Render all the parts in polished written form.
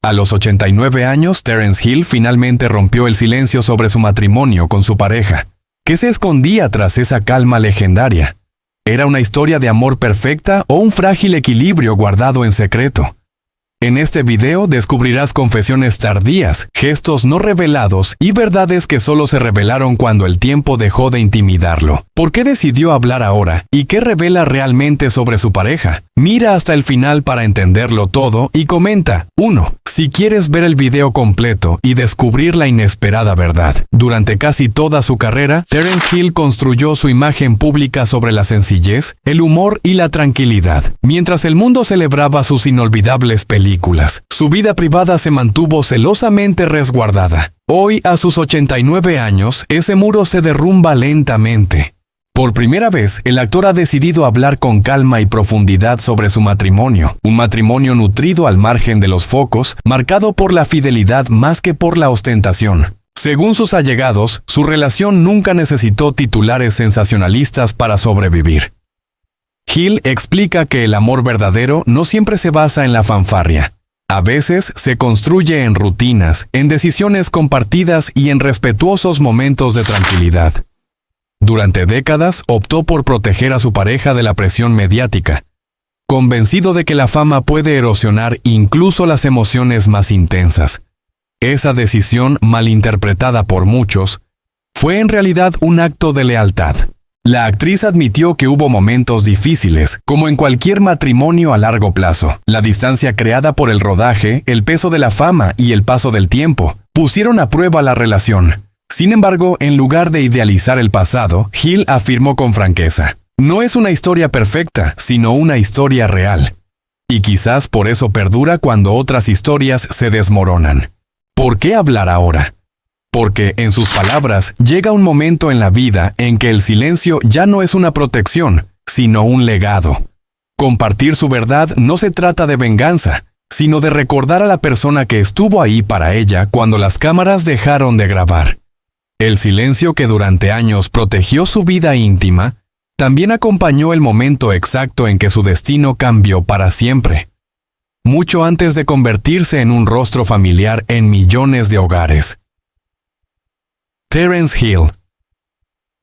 A los 89 años, Terence Hill finalmente rompió el silencio sobre su matrimonio con su pareja. ¿Qué se escondía tras esa calma legendaria? ¿Era una historia de amor perfecta o un frágil equilibrio guardado en secreto? En este video descubrirás confesiones tardías, gestos no revelados y verdades que solo se revelaron cuando el tiempo dejó de intimidarlo. ¿Por qué decidió hablar ahora? ¿Y qué revela realmente sobre su pareja? Mira hasta el final para entenderlo todo y comenta. 1. Si quieres ver el video completo y descubrir la inesperada verdad. Durante casi toda su carrera, Terence Hill construyó su imagen pública sobre la sencillez, el humor y la tranquilidad. Mientras el mundo celebraba sus inolvidables películas, su vida privada se mantuvo celosamente resguardada. Hoy, a sus 89 años, ese muro se derrumba lentamente. Por primera vez, el actor ha decidido hablar con calma y profundidad sobre su matrimonio, un matrimonio nutrido al margen de los focos, marcado por la fidelidad más que por la ostentación. Según sus allegados, su relación nunca necesitó titulares sensacionalistas para sobrevivir. Hill explica que el amor verdadero no siempre se basa en la fanfarria. A veces se construye en rutinas, en decisiones compartidas y en respetuosos momentos de tranquilidad. Durante décadas optó por proteger a su pareja de la presión mediática, convencido de que la fama puede erosionar incluso las emociones más intensas. Esa decisión, malinterpretada por muchos, fue en realidad un acto de lealtad. La actriz admitió que hubo momentos difíciles, como en cualquier matrimonio a largo plazo. La distancia creada por el rodaje, el peso de la fama y el paso del tiempo pusieron a prueba la relación. Sin embargo, en lugar de idealizar el pasado, Hill afirmó con franqueza: no es una historia perfecta, sino una historia real. Y quizás por eso perdura cuando otras historias se desmoronan. ¿Por qué hablar ahora? Porque, en sus palabras, llega un momento en la vida en que el silencio ya no es una protección, sino un legado. Compartir su verdad no se trata de venganza, sino de recordar a la persona que estuvo ahí para ella cuando las cámaras dejaron de grabar. El silencio que durante años protegió su vida íntima, también acompañó el momento exacto en que su destino cambió para siempre. Mucho antes de convertirse en un rostro familiar en millones de hogares. Terence Hill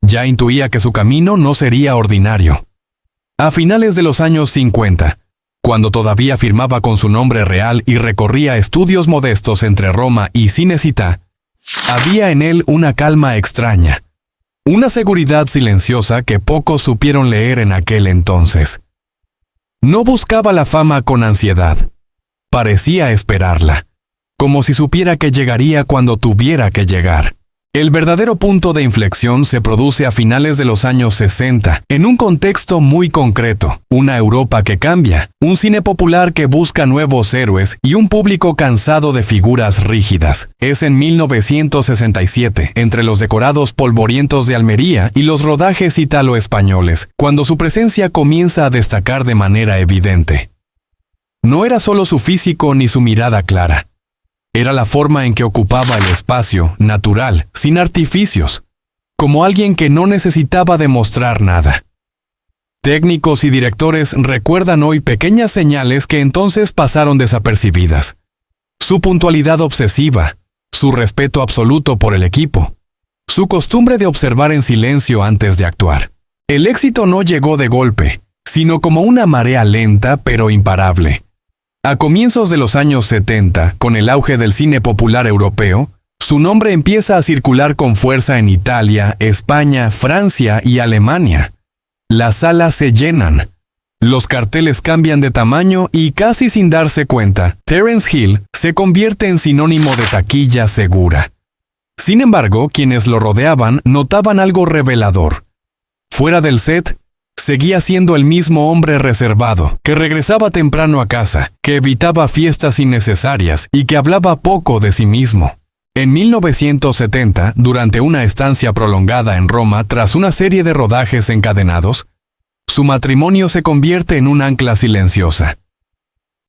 ya intuía que su camino no sería ordinario. A finales de los años 50, cuando todavía firmaba con su nombre real y recorría estudios modestos entre Roma y Cinecittà, había en él una calma extraña, una seguridad silenciosa que pocos supieron leer en aquel entonces. No buscaba la fama con ansiedad. Parecía esperarla, como si supiera que llegaría cuando tuviera que llegar. El verdadero punto de inflexión se produce a finales de los años 60, en un contexto muy concreto: una Europa que cambia, un cine popular que busca nuevos héroes y un público cansado de figuras rígidas. Es en 1967, entre los decorados polvorientos de Almería y los rodajes italo-españoles, cuando su presencia comienza a destacar de manera evidente. No era solo su físico ni su mirada clara. Era la forma en que ocupaba el espacio, natural, sin artificios, como alguien que no necesitaba demostrar nada. Técnicos y directores recuerdan hoy pequeñas señales que entonces pasaron desapercibidas. Su puntualidad obsesiva, su respeto absoluto por el equipo, su costumbre de observar en silencio antes de actuar. El éxito no llegó de golpe, sino como una marea lenta pero imparable. A comienzos de los años 70, con el auge del cine popular europeo, su nombre empieza a circular con fuerza en Italia, España, Francia y Alemania. Las salas se llenan. Los carteles cambian de tamaño y, casi sin darse cuenta, Terence Hill se convierte en sinónimo de taquilla segura. Sin embargo, quienes lo rodeaban notaban algo revelador. Fuera del set, seguía siendo el mismo hombre reservado, que regresaba temprano a casa, que evitaba fiestas innecesarias y que hablaba poco de sí mismo. En 1970, durante una estancia prolongada en Roma tras una serie de rodajes encadenados, su matrimonio se convierte en un ancla silenciosa.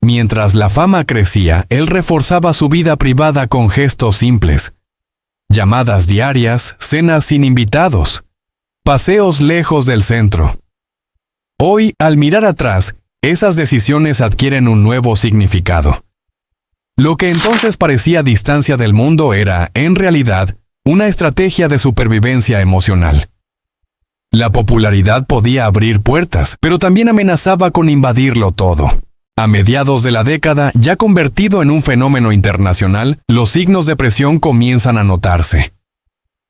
Mientras la fama crecía, él reforzaba su vida privada con gestos simples. Llamadas diarias, cenas sin invitados, paseos lejos del centro. Hoy, al mirar atrás, esas decisiones adquieren un nuevo significado. Lo que entonces parecía distancia del mundo era, en realidad, una estrategia de supervivencia emocional. La popularidad podía abrir puertas, pero también amenazaba con invadirlo todo. A mediados de la década, ya convertido en un fenómeno internacional, los signos de presión comienzan a notarse.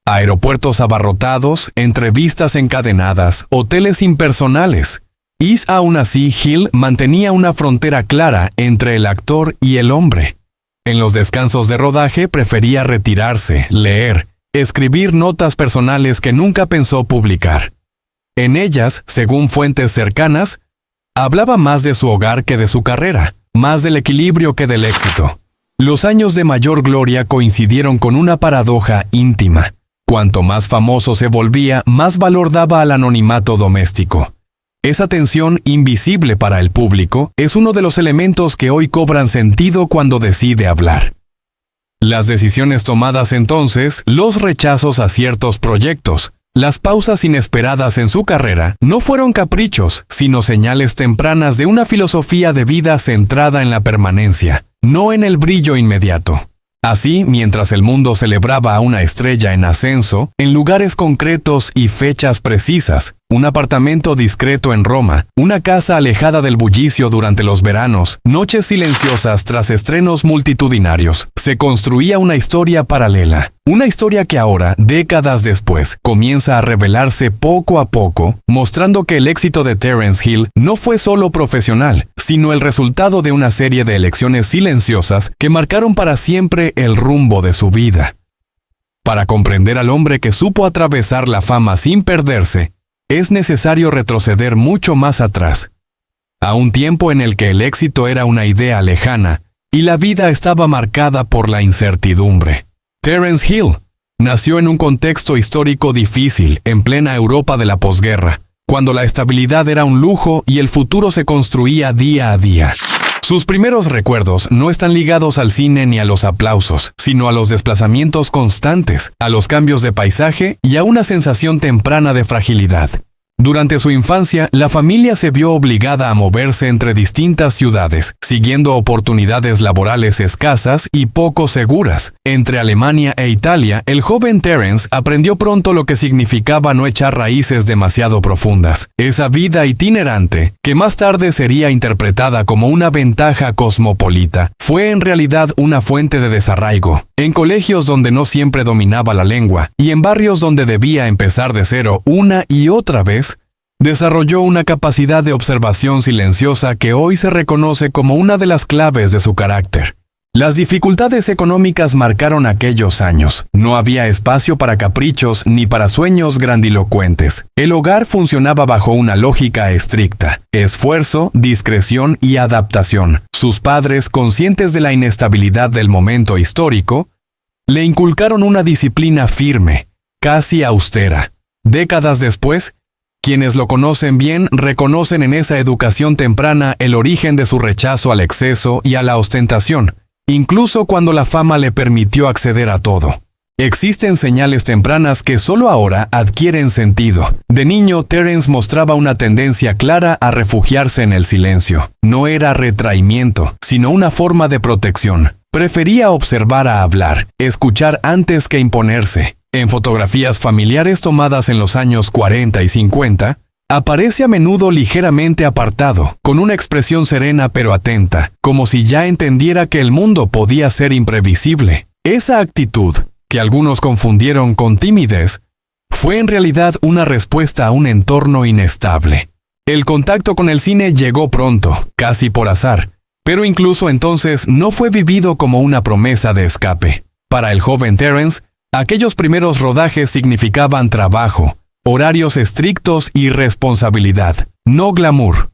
Aeropuertos abarrotados, entrevistas encadenadas, hoteles impersonales. Y aún así, Hill mantenía una frontera clara entre el actor y el hombre. En los descansos de rodaje prefería retirarse, leer, escribir notas personales que nunca pensó publicar. En ellas, según fuentes cercanas, hablaba más de su hogar que de su carrera, más del equilibrio que del éxito. Los años de mayor gloria coincidieron con una paradoja íntima. Cuanto más famoso se volvía, más valor daba al anonimato doméstico. Esa tensión invisible para el público es uno de los elementos que hoy cobran sentido cuando decide hablar. Las decisiones tomadas entonces, los rechazos a ciertos proyectos, las pausas inesperadas en su carrera, no fueron caprichos, sino señales tempranas de una filosofía de vida centrada en la permanencia, no en el brillo inmediato. Así, mientras el mundo celebraba a una estrella en ascenso, en lugares concretos y fechas precisas, un apartamento discreto en Roma, una casa alejada del bullicio durante los veranos, noches silenciosas tras estrenos multitudinarios, se construía una historia paralela. Una historia que ahora, décadas después, comienza a revelarse poco a poco, mostrando que el éxito de Terence Hill no fue solo profesional, sino el resultado de una serie de elecciones silenciosas que marcaron para siempre el rumbo de su vida. Para comprender al hombre que supo atravesar la fama sin perderse, es necesario retroceder mucho más atrás, a un tiempo en el que el éxito era una idea lejana y la vida estaba marcada por la incertidumbre. Terence Hill nació en un contexto histórico difícil, en plena Europa de la posguerra, cuando la estabilidad era un lujo y el futuro se construía día a día. Sus primeros recuerdos no están ligados al cine ni a los aplausos, sino a los desplazamientos constantes, a los cambios de paisaje y a una sensación temprana de fragilidad. Durante su infancia, la familia se vio obligada a moverse entre distintas ciudades, siguiendo oportunidades laborales escasas y poco seguras. Entre Alemania e Italia, el joven Terence aprendió pronto lo que significaba no echar raíces demasiado profundas. Esa vida itinerante, que más tarde sería interpretada como una ventaja cosmopolita, fue en realidad una fuente de desarraigo. En colegios donde no siempre dominaba la lengua, y en barrios donde debía empezar de cero una y otra vez, desarrolló una capacidad de observación silenciosa que hoy se reconoce como una de las claves de su carácter. Las dificultades económicas marcaron aquellos años. No había espacio para caprichos ni para sueños grandilocuentes. El hogar funcionaba bajo una lógica estricta: esfuerzo, discreción y adaptación. Sus padres, conscientes de la inestabilidad del momento histórico, le inculcaron una disciplina firme, casi austera. Décadas después, quienes lo conocen bien reconocen en esa educación temprana el origen de su rechazo al exceso y a la ostentación, incluso cuando la fama le permitió acceder a todo. Existen señales tempranas que solo ahora adquieren sentido. De niño, Terence mostraba una tendencia clara a refugiarse en el silencio. No era retraimiento, sino una forma de protección. Prefería observar a hablar, escuchar antes que imponerse. En fotografías familiares tomadas en los años 40 y 50, aparece a menudo ligeramente apartado, con una expresión serena pero atenta, como si ya entendiera que el mundo podía ser imprevisible. Esa actitud, que algunos confundieron con timidez, fue en realidad una respuesta a un entorno inestable. El contacto con el cine llegó pronto, casi por azar, pero incluso entonces no fue vivido como una promesa de escape. Para el joven Terence, aquellos primeros rodajes significaban trabajo, horarios estrictos y responsabilidad, no glamour.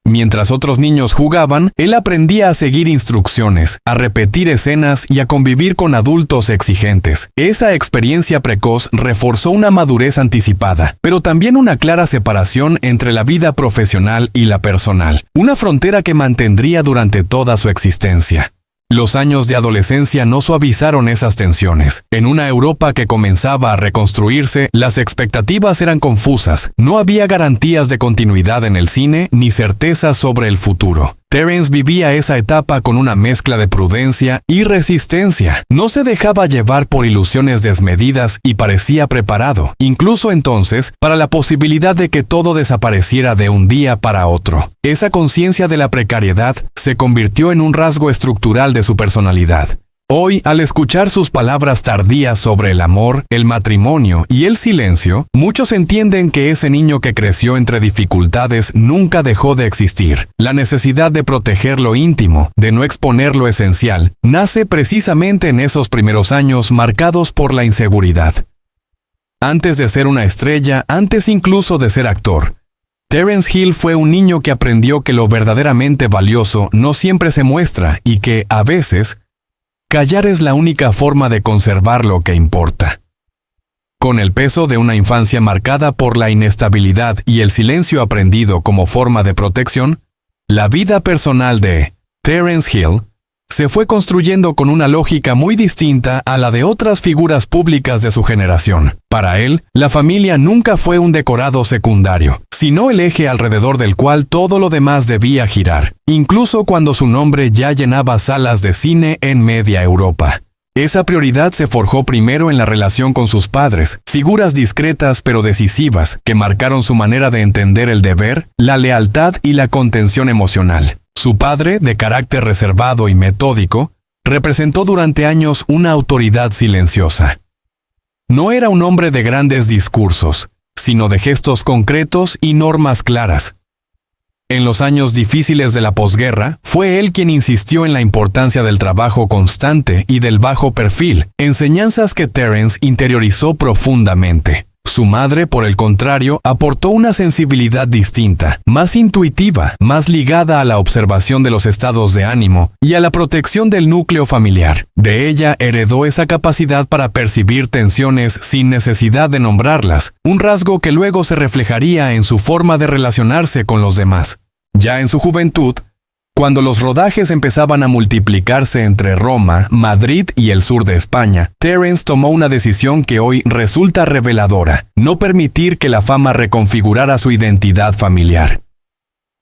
Mientras otros niños jugaban, él aprendía a seguir instrucciones, a repetir escenas y a convivir con adultos exigentes. Esa experiencia precoz reforzó una madurez anticipada, pero también una clara separación entre la vida profesional y la personal, una frontera que mantendría durante toda su existencia. Los años de adolescencia no suavizaron esas tensiones. En una Europa que comenzaba a reconstruirse, las expectativas eran confusas. No había garantías de continuidad en el cine ni certezas sobre el futuro. Terence vivía esa etapa con una mezcla de prudencia y resistencia. No se dejaba llevar por ilusiones desmedidas y parecía preparado, incluso entonces, para la posibilidad de que todo desapareciera de un día para otro. Esa conciencia de la precariedad se convirtió en un rasgo estructural de su personalidad. Hoy, al escuchar sus palabras tardías sobre el amor, el matrimonio y el silencio, muchos entienden que ese niño que creció entre dificultades nunca dejó de existir. La necesidad de proteger lo íntimo, de no exponer lo esencial, nace precisamente en esos primeros años marcados por la inseguridad. Antes de ser una estrella, antes incluso de ser actor, Terence Hill fue un niño que aprendió que lo verdaderamente valioso no siempre se muestra y que, a veces, callar es la única forma de conservar lo que importa. Con el peso de una infancia marcada por la inestabilidad y el silencio aprendido como forma de protección, la vida personal de Terence Hill se fue construyendo con una lógica muy distinta a la de otras figuras públicas de su generación. Para él, la familia nunca fue un decorado secundario, sino el eje alrededor del cual todo lo demás debía girar, incluso cuando su nombre ya llenaba salas de cine en media Europa. Esa prioridad se forjó primero en la relación con sus padres, figuras discretas pero decisivas, que marcaron su manera de entender el deber, la lealtad y la contención emocional. Su padre, de carácter reservado y metódico, representó durante años una autoridad silenciosa. No era un hombre de grandes discursos, sino de gestos concretos y normas claras. En los años difíciles de la posguerra, fue él quien insistió en la importancia del trabajo constante y del bajo perfil, enseñanzas que Terence interiorizó profundamente. Su madre, por el contrario, aportó una sensibilidad distinta, más intuitiva, más ligada a la observación de los estados de ánimo y a la protección del núcleo familiar. De ella heredó esa capacidad para percibir tensiones sin necesidad de nombrarlas, un rasgo que luego se reflejaría en su forma de relacionarse con los demás. Ya en su juventud, cuando los rodajes empezaban a multiplicarse entre Roma, Madrid y el sur de España, Terence tomó una decisión que hoy resulta reveladora: no permitir que la fama reconfigurara su identidad familiar.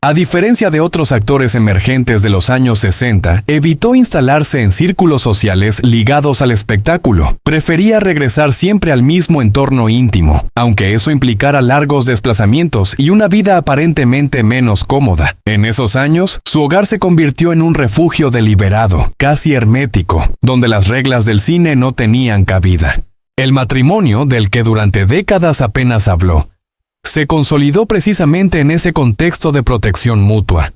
A diferencia de otros actores emergentes de los años 60, evitó instalarse en círculos sociales ligados al espectáculo. Prefería regresar siempre al mismo entorno íntimo, aunque eso implicara largos desplazamientos y una vida aparentemente menos cómoda. En esos años, su hogar se convirtió en un refugio deliberado, casi hermético, donde las reglas del cine no tenían cabida. El matrimonio, del que durante décadas apenas habló, se consolidó precisamente en ese contexto de protección mutua.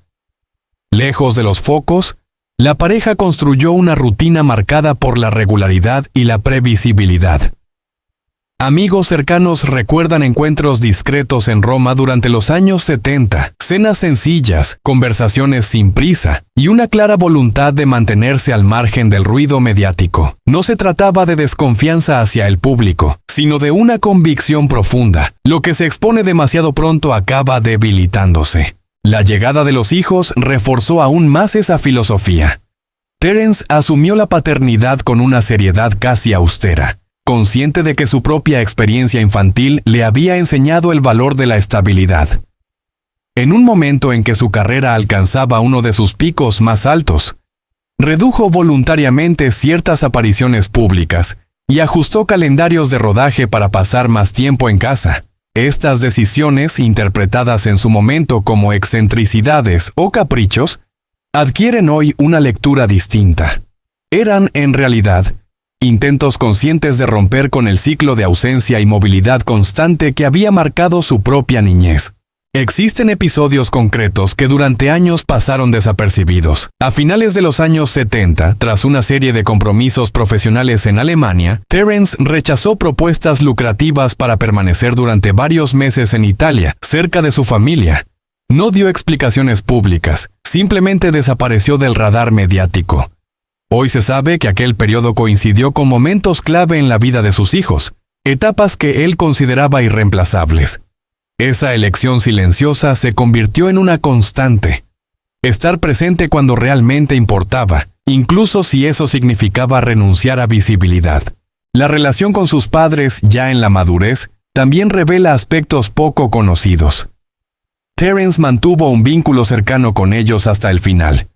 Lejos de los focos, la pareja construyó una rutina marcada por la regularidad y la previsibilidad. Amigos cercanos recuerdan encuentros discretos en Roma durante los años 70, cenas sencillas, conversaciones sin prisa y una clara voluntad de mantenerse al margen del ruido mediático. No se trataba de desconfianza hacia el público, sino de una convicción profunda. Lo que se expone demasiado pronto acaba debilitándose. La llegada de los hijos reforzó aún más esa filosofía. Terence asumió la paternidad con una seriedad casi austera, consciente de que su propia experiencia infantil le había enseñado el valor de la estabilidad. En un momento en que su carrera alcanzaba uno de sus picos más altos, redujo voluntariamente ciertas apariciones públicas y ajustó calendarios de rodaje para pasar más tiempo en casa. Estas decisiones, interpretadas en su momento como excentricidades o caprichos, adquieren hoy una lectura distinta. Eran, en realidad, intentos conscientes de romper con el ciclo de ausencia y movilidad constante que había marcado su propia niñez. Existen episodios concretos que durante años pasaron desapercibidos. A finales de los años 70, tras una serie de compromisos profesionales en Alemania, Terence rechazó propuestas lucrativas para permanecer durante varios meses en Italia, cerca de su familia. No dio explicaciones públicas, simplemente desapareció del radar mediático. Hoy se sabe que aquel periodo coincidió con momentos clave en la vida de sus hijos, etapas que él consideraba irreemplazables. Esa elección silenciosa se convirtió en una constante. Estar presente cuando realmente importaba, incluso si eso significaba renunciar a visibilidad. La relación con sus padres, ya en la madurez, también revela aspectos poco conocidos. Terence mantuvo un vínculo cercano con ellos hasta el final,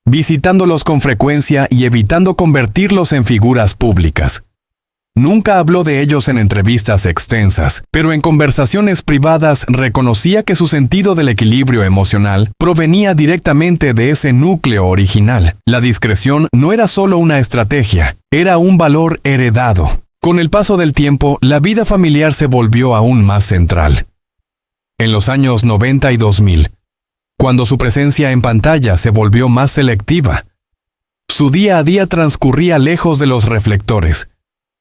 visitándolos con frecuencia y evitando convertirlos en figuras públicas. Nunca habló de ellos en entrevistas extensas, pero en conversaciones privadas reconocía que su sentido del equilibrio emocional provenía directamente de ese núcleo original. La discreción no era solo una estrategia, era un valor heredado. Con el paso del tiempo, la vida familiar se volvió aún más central. En los años 90 y 2000, cuando su presencia en pantalla se volvió más selectiva, su día a día transcurría lejos de los reflectores,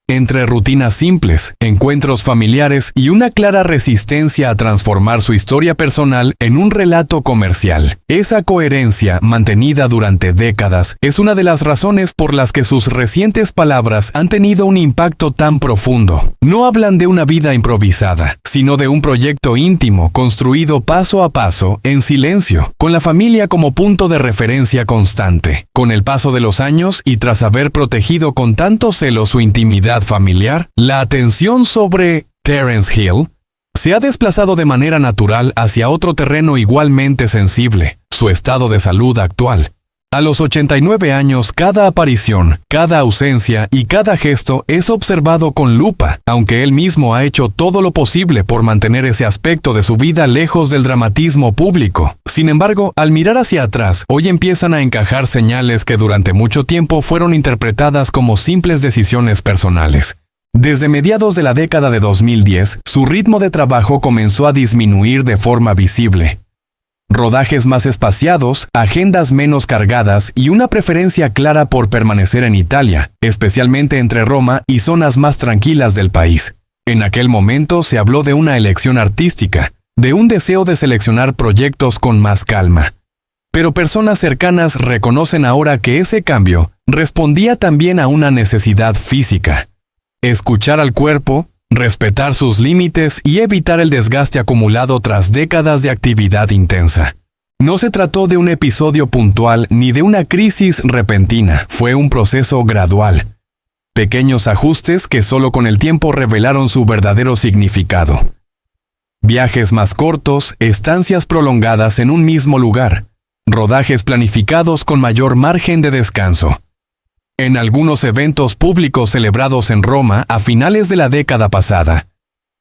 entre rutinas simples, encuentros familiares y una clara resistencia a transformar su historia personal en un relato comercial. Esa coherencia, mantenida durante décadas, es una de las razones por las que sus recientes palabras han tenido un impacto tan profundo. No hablan de una vida improvisada, sino de un proyecto íntimo construido paso a paso, en silencio, con la familia como punto de referencia constante. Con el paso de los años y tras haber protegido con tanto celo su intimidad familiar, la atención sobre Terence Hill se ha desplazado de manera natural hacia otro terreno igualmente sensible, su estado de salud actual. A los 89 años, cada aparición, cada ausencia y cada gesto es observado con lupa, aunque él mismo ha hecho todo lo posible por mantener ese aspecto de su vida lejos del dramatismo público. Sin embargo, al mirar hacia atrás, hoy empiezan a encajar señales que durante mucho tiempo fueron interpretadas como simples decisiones personales. Desde mediados de la década de 2010, su ritmo de trabajo comenzó a disminuir de forma visible. Rodajes más espaciados, agendas menos cargadas y una preferencia clara por permanecer en Italia, especialmente entre Roma y zonas más tranquilas del país. En aquel momento se habló de una elección artística, de un deseo de seleccionar proyectos con más calma. Pero personas cercanas reconocen ahora que ese cambio respondía también a una necesidad física. Escuchar al cuerpo, respetar sus límites y evitar el desgaste acumulado tras décadas de actividad intensa. No se trató de un episodio puntual ni de una crisis repentina, fue un proceso gradual. Pequeños ajustes que solo con el tiempo revelaron su verdadero significado. Viajes más cortos, estancias prolongadas en un mismo lugar, rodajes planificados con mayor margen de descanso. En algunos eventos públicos celebrados en Roma a finales de la década pasada,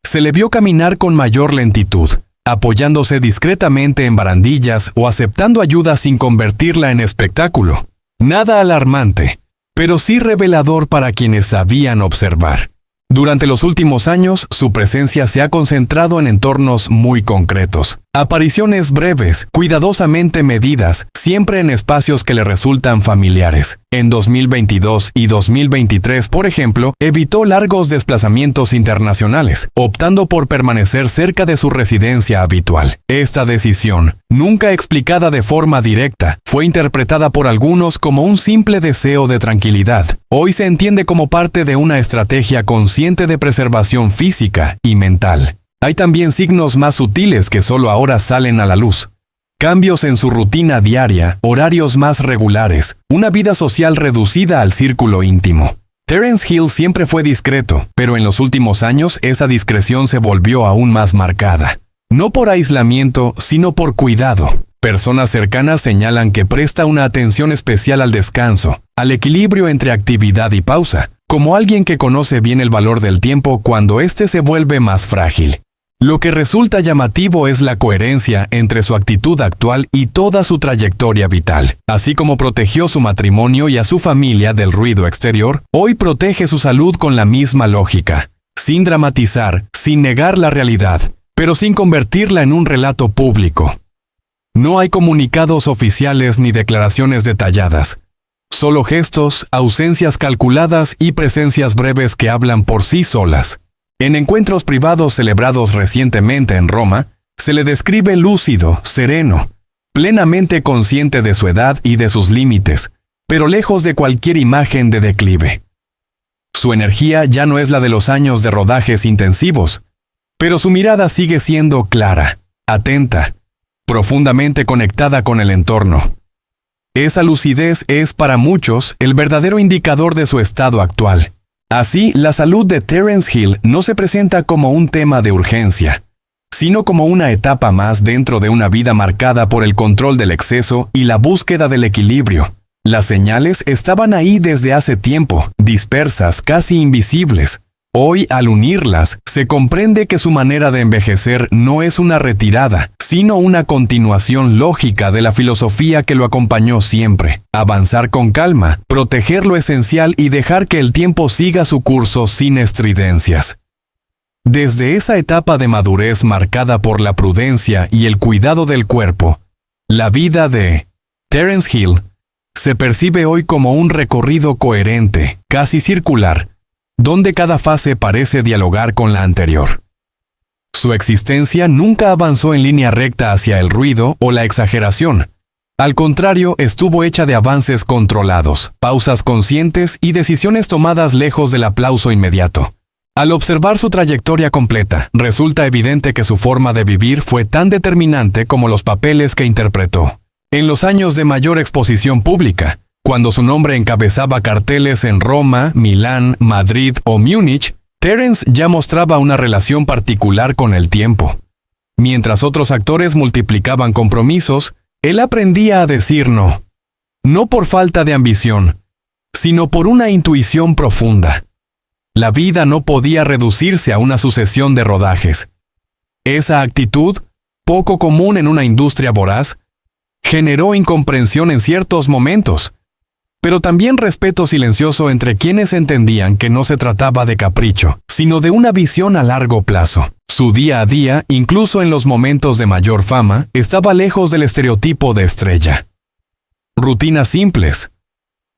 se le vio caminar con mayor lentitud, apoyándose discretamente en barandillas o aceptando ayuda sin convertirla en espectáculo. Nada alarmante, pero sí revelador para quienes sabían observar. Durante los últimos años, su presencia se ha concentrado en entornos muy concretos. Apariciones breves, cuidadosamente medidas, siempre en espacios que le resultan familiares. En 2022 y 2023, por ejemplo, evitó largos desplazamientos internacionales, optando por permanecer cerca de su residencia habitual. Esta decisión, nunca explicada de forma directa, fue interpretada por algunos como un simple deseo de tranquilidad. Hoy se entiende como parte de una estrategia consciente de preservación física y mental. Hay también signos más sutiles que solo ahora salen a la luz. Cambios en su rutina diaria, horarios más regulares, una vida social reducida al círculo íntimo. Terence Hill siempre fue discreto, pero en los últimos años esa discreción se volvió aún más marcada. No por aislamiento, sino por cuidado. Personas cercanas señalan que presta una atención especial al descanso, al equilibrio entre actividad y pausa, como alguien que conoce bien el valor del tiempo cuando éste se vuelve más frágil. Lo que resulta llamativo es la coherencia entre su actitud actual y toda su trayectoria vital. Así como protegió su matrimonio y a su familia del ruido exterior, hoy protege su salud con la misma lógica, sin dramatizar, sin negar la realidad, pero sin convertirla en un relato público. No hay comunicados oficiales ni declaraciones detalladas. Solo gestos, ausencias calculadas y presencias breves que hablan por sí solas. En encuentros privados celebrados recientemente en Roma, se le describe lúcido, sereno, plenamente consciente de su edad y de sus límites, pero lejos de cualquier imagen de declive. Su energía ya no es la de los años de rodajes intensivos, pero su mirada sigue siendo clara, atenta, profundamente conectada con el entorno. Esa lucidez es para muchos el verdadero indicador de su estado actual. Así, la salud de Terence Hill no se presenta como un tema de urgencia, sino como una etapa más dentro de una vida marcada por el control del exceso y la búsqueda del equilibrio. Las señales estaban ahí desde hace tiempo, dispersas, casi invisibles. Hoy, al unirlas, se comprende que su manera de envejecer no es una retirada, sino una continuación lógica de la filosofía que lo acompañó siempre. Avanzar con calma, proteger lo esencial y dejar que el tiempo siga su curso sin estridencias. Desde esa etapa de madurez marcada por la prudencia y el cuidado del cuerpo, la vida de Terence Hill se percibe hoy como un recorrido coherente, casi circular, donde cada fase parece dialogar con la anterior. Su existencia nunca avanzó en línea recta hacia el ruido o la exageración. Al contrario, estuvo hecha de avances controlados, pausas conscientes y decisiones tomadas lejos del aplauso inmediato. Al observar su trayectoria completa, resulta evidente que su forma de vivir fue tan determinante como los papeles que interpretó. En los años de mayor exposición pública, cuando su nombre encabezaba carteles en Roma, Milán, Madrid o Múnich, Terence ya mostraba una relación particular con el tiempo. Mientras otros actores multiplicaban compromisos, él aprendía a decir no. No por falta de ambición, sino por una intuición profunda. La vida no podía reducirse a una sucesión de rodajes. Esa actitud, poco común en una industria voraz, generó incomprensión en ciertos momentos, pero también respeto silencioso entre quienes entendían que no se trataba de capricho, sino de una visión a largo plazo. Su día a día, incluso en los momentos de mayor fama, estaba lejos del estereotipo de estrella. Rutinas simples,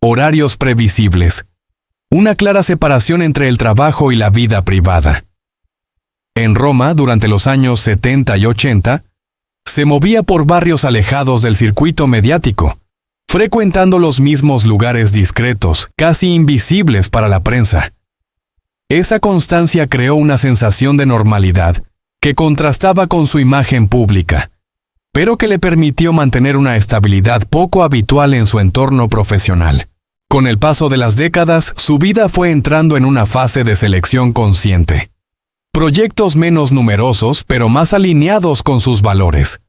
horarios previsibles, una clara separación entre el trabajo y la vida privada. En Roma, durante los años 70 y 80, se movía por barrios alejados del circuito mediático, frecuentando los mismos lugares discretos, casi invisibles para la prensa. Esa constancia creó una sensación de normalidad que contrastaba con su imagen pública, pero que le permitió mantener una estabilidad poco habitual en su entorno profesional. Con el paso de las décadas, su vida fue entrando en una fase de selección consciente. Proyectos menos numerosos, pero más alineados con sus valores.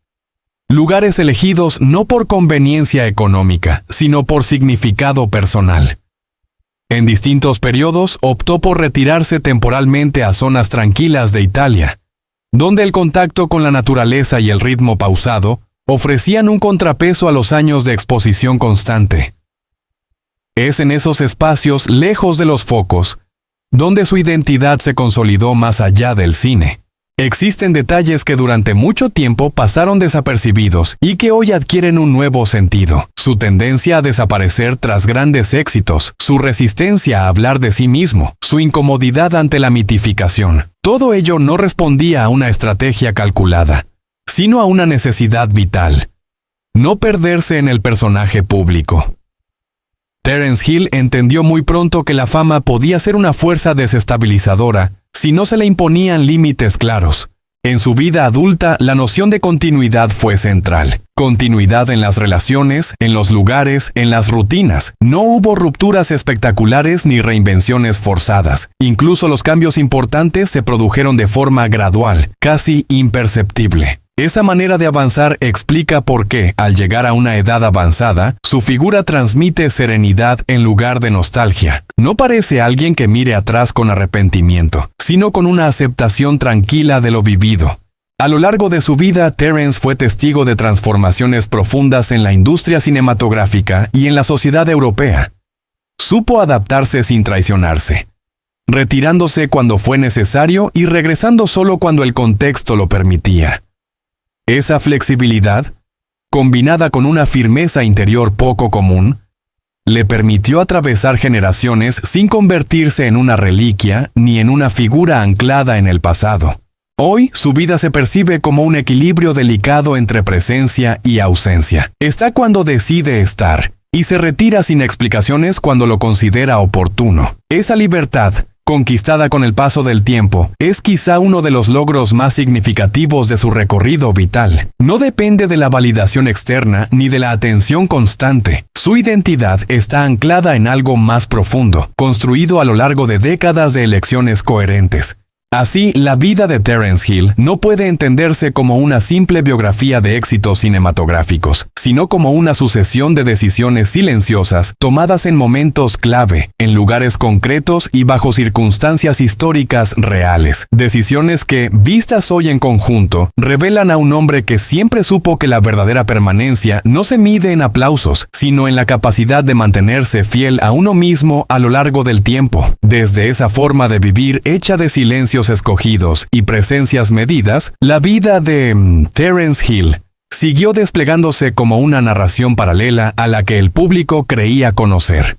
Lugares elegidos no por conveniencia económica, sino por significado personal. En distintos periodos optó por retirarse temporalmente a zonas tranquilas de Italia, donde el contacto con la naturaleza y el ritmo pausado ofrecían un contrapeso a los años de exposición constante. Es en esos espacios lejos de los focos, donde su identidad se consolidó más allá del cine. Existen detalles que durante mucho tiempo pasaron desapercibidos y que hoy adquieren un nuevo sentido. Su tendencia a desaparecer tras grandes éxitos, su resistencia a hablar de sí mismo, su incomodidad ante la mitificación. Todo ello no respondía a una estrategia calculada, sino a una necesidad vital. No perderse en el personaje público. Terence Hill entendió muy pronto que la fama podía ser una fuerza desestabilizadora si no se le imponían límites claros. En su vida adulta, la noción de continuidad fue central. Continuidad en las relaciones, en los lugares, en las rutinas. No hubo rupturas espectaculares ni reinvenciones forzadas. Incluso los cambios importantes se produjeron de forma gradual, casi imperceptible. Esa manera de avanzar explica por qué, al llegar a una edad avanzada, su figura transmite serenidad en lugar de nostalgia. No parece alguien que mire atrás con arrepentimiento, sino con una aceptación tranquila de lo vivido. A lo largo de su vida, Terence fue testigo de transformaciones profundas en la industria cinematográfica y en la sociedad europea. Supo adaptarse sin traicionarse, retirándose cuando fue necesario y regresando solo cuando el contexto lo permitía. Esa flexibilidad, combinada con una firmeza interior poco común, le permitió atravesar generaciones sin convertirse en una reliquia ni en una figura anclada en el pasado. Hoy, su vida se percibe como un equilibrio delicado entre presencia y ausencia. Está cuando decide estar, y se retira sin explicaciones cuando lo considera oportuno. Esa libertad, conquistada con el paso del tiempo, es quizá uno de los logros más significativos de su recorrido vital. No depende de la validación externa ni de la atención constante. Su identidad está anclada en algo más profundo, construido a lo largo de décadas de elecciones coherentes. Así, la vida de Terence Hill no puede entenderse como una simple biografía de éxitos cinematográficos, sino como una sucesión de decisiones silenciosas tomadas en momentos clave, en lugares concretos y bajo circunstancias históricas reales. Decisiones que, vistas hoy en conjunto, revelan a un hombre que siempre supo que la verdadera permanencia no se mide en aplausos, sino en la capacidad de mantenerse fiel a uno mismo a lo largo del tiempo. Desde esa forma de vivir hecha de silencios escogidos y presencias medidas, la vida de Terence Hill siguió desplegándose como una narración paralela a la que el público creía conocer.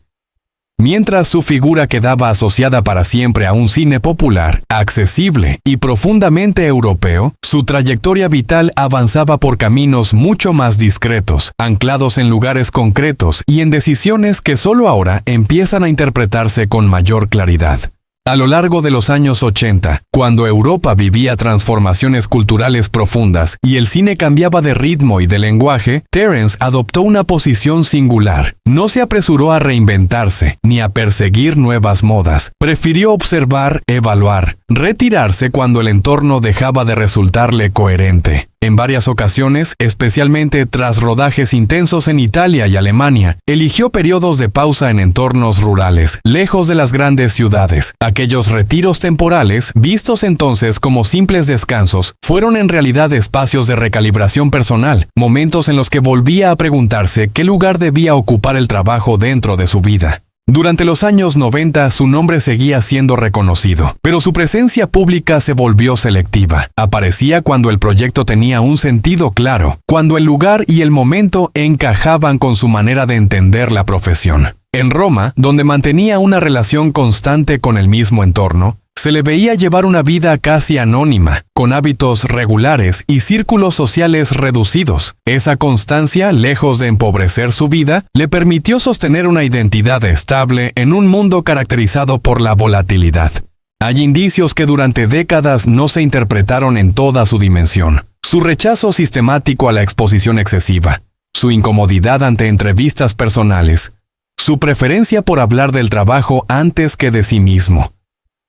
Mientras su figura quedaba asociada para siempre a un cine popular, accesible y profundamente europeo, su trayectoria vital avanzaba por caminos mucho más discretos, anclados en lugares concretos y en decisiones que solo ahora empiezan a interpretarse con mayor claridad. A lo largo de los años 80, cuando Europa vivía transformaciones culturales profundas y el cine cambiaba de ritmo y de lenguaje, Terence adoptó una posición singular. No se apresuró a reinventarse, ni a perseguir nuevas modas. Prefirió observar, evaluar, retirarse cuando el entorno dejaba de resultarle coherente. En varias ocasiones, especialmente tras rodajes intensos en Italia y Alemania, eligió periodos de pausa en entornos rurales, lejos de las grandes ciudades. Aquellos retiros temporales, vistos entonces como simples descansos, fueron en realidad espacios de recalibración personal, momentos en los que volvía a preguntarse qué lugar debía ocupar el trabajo dentro de su vida. Durante los años 90 su nombre seguía siendo reconocido, pero su presencia pública se volvió selectiva. Aparecía cuando el proyecto tenía un sentido claro, cuando el lugar y el momento encajaban con su manera de entender la profesión. En Roma, donde mantenía una relación constante con el mismo entorno, se le veía llevar una vida casi anónima, con hábitos regulares y círculos sociales reducidos. Esa constancia, lejos de empobrecer su vida, le permitió sostener una identidad estable en un mundo caracterizado por la volatilidad. Hay indicios que durante décadas no se interpretaron en toda su dimensión. Su rechazo sistemático a la exposición excesiva, su incomodidad ante entrevistas personales, su preferencia por hablar del trabajo antes que de sí mismo.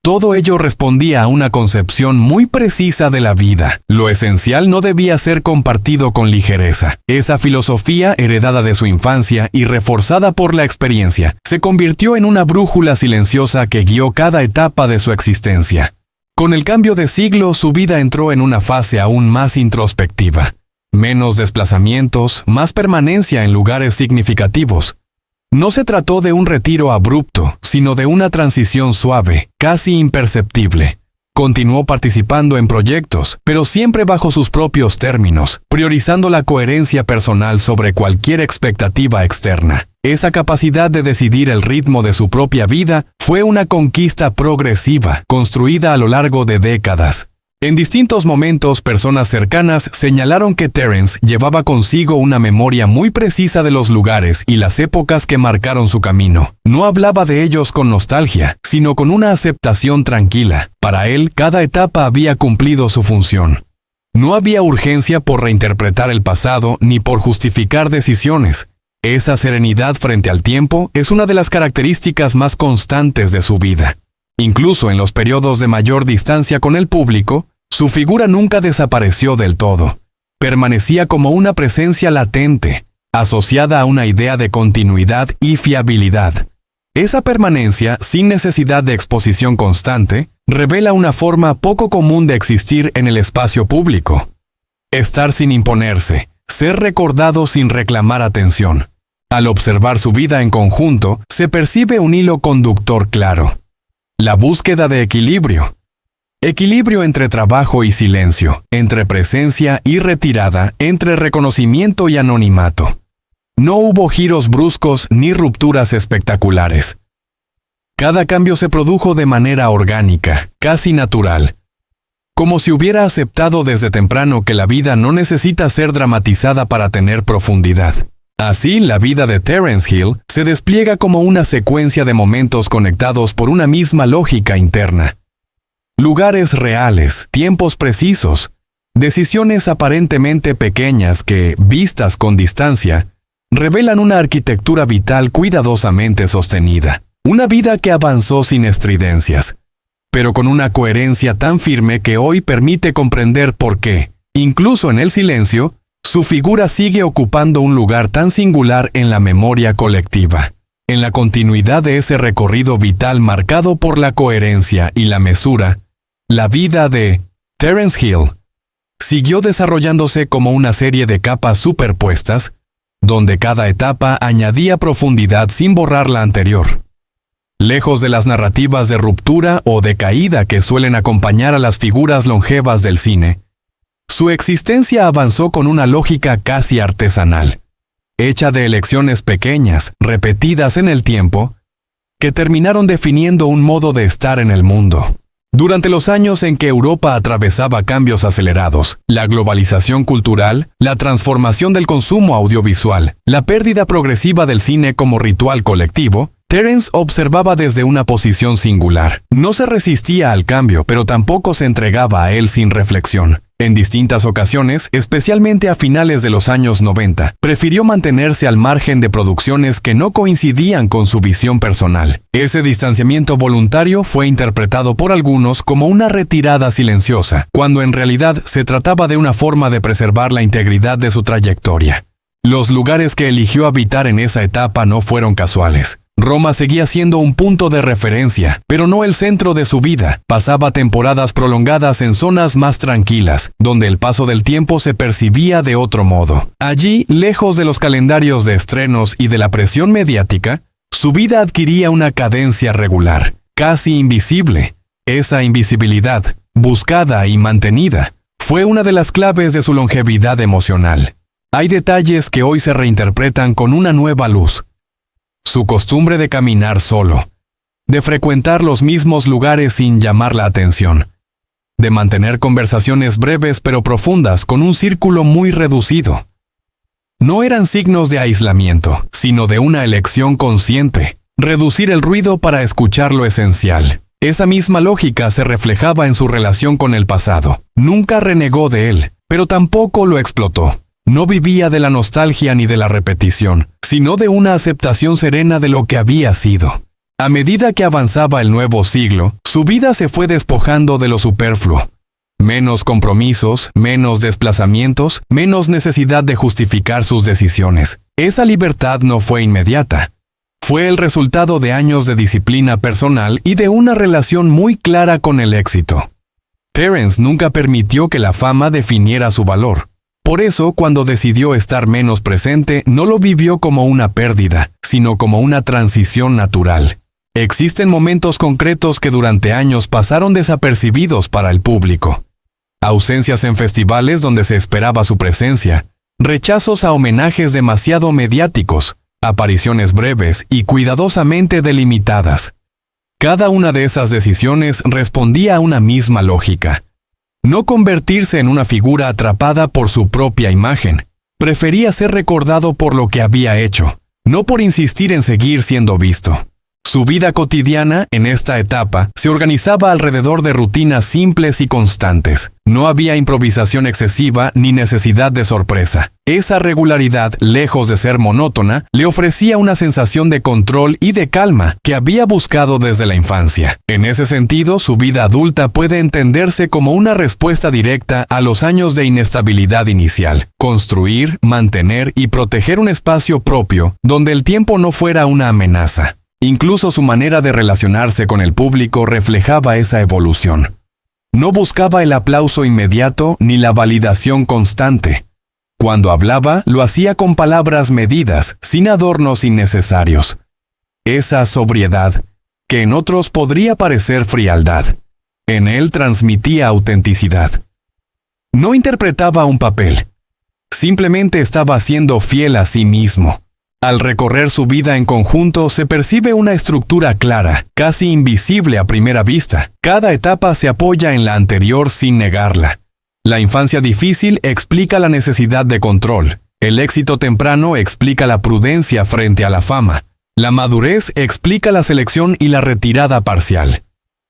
Todo ello respondía a una concepción muy precisa de la vida. Lo esencial no debía ser compartido con ligereza. Esa filosofía, heredada de su infancia y reforzada por la experiencia, se convirtió en una brújula silenciosa que guió cada etapa de su existencia. Con el cambio de siglo, su vida entró en una fase aún más introspectiva. Menos desplazamientos, más permanencia en lugares significativos. No se trató de un retiro abrupto, sino de una transición suave, casi imperceptible. Continuó participando en proyectos, pero siempre bajo sus propios términos, priorizando la coherencia personal sobre cualquier expectativa externa. Esa capacidad de decidir el ritmo de su propia vida fue una conquista progresiva, construida a lo largo de décadas. En distintos momentos, personas cercanas señalaron que Terence llevaba consigo una memoria muy precisa de los lugares y las épocas que marcaron su camino. No hablaba de ellos con nostalgia, sino con una aceptación tranquila. Para él, cada etapa había cumplido su función. No había urgencia por reinterpretar el pasado ni por justificar decisiones. Esa serenidad frente al tiempo es una de las características más constantes de su vida. Incluso en los periodos de mayor distancia con el público, su figura nunca desapareció del todo. Permanecía como una presencia latente, asociada a una idea de continuidad y fiabilidad. Esa permanencia, sin necesidad de exposición constante, revela una forma poco común de existir en el espacio público. Estar sin imponerse, ser recordado sin reclamar atención. Al observar su vida en conjunto, se percibe un hilo conductor claro. La búsqueda de equilibrio. Equilibrio entre trabajo y silencio, entre presencia y retirada, entre reconocimiento y anonimato. No hubo giros bruscos ni rupturas espectaculares. Cada cambio se produjo de manera orgánica, casi natural. Como si hubiera aceptado desde temprano que la vida no necesita ser dramatizada para tener profundidad. Así, la vida de Terence Hill se despliega como una secuencia de momentos conectados por una misma lógica interna. Lugares reales, tiempos precisos, decisiones aparentemente pequeñas que, vistas con distancia, revelan una arquitectura vital cuidadosamente sostenida. Una vida que avanzó sin estridencias. pero con una coherencia tan firme que hoy permite comprender por qué, incluso en el silencio, su figura sigue ocupando un lugar tan singular en la memoria colectiva. En la continuidad de ese recorrido vital marcado por la coherencia y la mesura, la vida de Terence Hill siguió desarrollándose como una serie de capas superpuestas, donde cada etapa añadía profundidad sin borrar la anterior. Lejos de las narrativas de ruptura o de caída que suelen acompañar a las figuras longevas del cine, su existencia avanzó con una lógica casi artesanal, hecha de elecciones pequeñas, repetidas en el tiempo, que terminaron definiendo un modo de estar en el mundo. Durante los años en que Europa atravesaba cambios acelerados, la globalización cultural, la transformación del consumo audiovisual, la pérdida progresiva del cine como ritual colectivo, Terence observaba desde una posición singular. No se resistía al cambio, pero tampoco se entregaba a él sin reflexión. En distintas ocasiones, especialmente a finales de los años 90, prefirió mantenerse al margen de producciones que no coincidían con su visión personal. Ese distanciamiento voluntario fue interpretado por algunos como una retirada silenciosa, cuando en realidad se trataba de una forma de preservar la integridad de su trayectoria. Los lugares que eligió habitar en esa etapa no fueron casuales. Roma seguía siendo un punto de referencia, pero no el centro de su vida. Pasaba temporadas prolongadas en zonas más tranquilas, donde el paso del tiempo se percibía de otro modo. Allí, lejos de los calendarios de estrenos y de la presión mediática, su vida adquiría una cadencia regular, casi invisible. Esa invisibilidad, buscada y mantenida, fue una de las claves de su longevidad emocional. Hay detalles que hoy se reinterpretan con una nueva luz. Su costumbre de caminar solo, de frecuentar los mismos lugares sin llamar la atención, de mantener conversaciones breves pero profundas con un círculo muy reducido. No eran signos de aislamiento, sino de una elección consciente, reducir el ruido para escuchar lo esencial. Esa misma lógica se reflejaba en su relación con el pasado. Nunca renegó de él, pero tampoco lo explotó. No vivía de la nostalgia ni de la repetición, sino de una aceptación serena de lo que había sido. A medida que avanzaba el nuevo siglo, su vida se fue despojando de lo superfluo. Menos compromisos, menos desplazamientos, menos necesidad de justificar sus decisiones. Esa libertad no fue inmediata. Fue el resultado de años de disciplina personal y de una relación muy clara con el éxito. Terence nunca permitió que la fama definiera su valor. Por eso, cuando decidió estar menos presente, no lo vivió como una pérdida, sino como una transición natural. Existen momentos concretos que durante años pasaron desapercibidos para el público. Ausencias en festivales donde se esperaba su presencia, rechazos a homenajes demasiado mediáticos, apariciones breves y cuidadosamente delimitadas. Cada una de esas decisiones respondía a una misma lógica. No convertirse en una figura atrapada por su propia imagen. Prefería ser recordado por lo que había hecho, no por insistir en seguir siendo visto. Su vida cotidiana, en esta etapa, se organizaba alrededor de rutinas simples y constantes. No había improvisación excesiva ni necesidad de sorpresa. Esa regularidad, lejos de ser monótona, le ofrecía una sensación de control y de calma que había buscado desde la infancia. En ese sentido, su vida adulta puede entenderse como una respuesta directa a los años de inestabilidad inicial. Construir, mantener y proteger un espacio propio donde el tiempo no fuera una amenaza. Incluso su manera de relacionarse con el público reflejaba esa evolución. No buscaba el aplauso inmediato ni la validación constante. Cuando hablaba, lo hacía con palabras medidas, sin adornos innecesarios. Esa sobriedad, que en otros podría parecer frialdad, en él transmitía autenticidad. No interpretaba un papel, simplemente estaba siendo fiel a sí mismo. Al recorrer su vida en conjunto se percibe una estructura clara, casi invisible a primera vista. Cada etapa se apoya en la anterior sin negarla. La infancia difícil explica la necesidad de control. El éxito temprano explica la prudencia frente a la fama. La madurez explica la selección y la retirada parcial.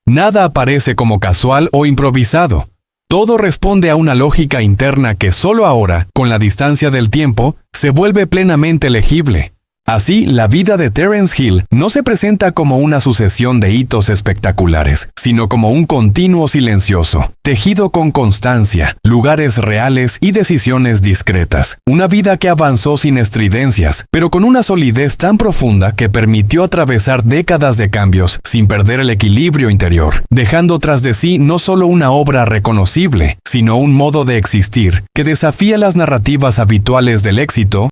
Nada aparece como casual o improvisado. Todo responde a una lógica interna que solo ahora, con la distancia del tiempo, se vuelve plenamente legible. Así, la vida de Terence Hill no se presenta como una sucesión de hitos espectaculares, sino como un continuo silencioso, tejido con constancia, lugares reales y decisiones discretas. Una vida que avanzó sin estridencias, pero con una solidez tan profunda que permitió atravesar décadas de cambios sin perder el equilibrio interior, dejando tras de sí no solo una obra reconocible, sino un modo de existir que desafía las narrativas habituales del éxito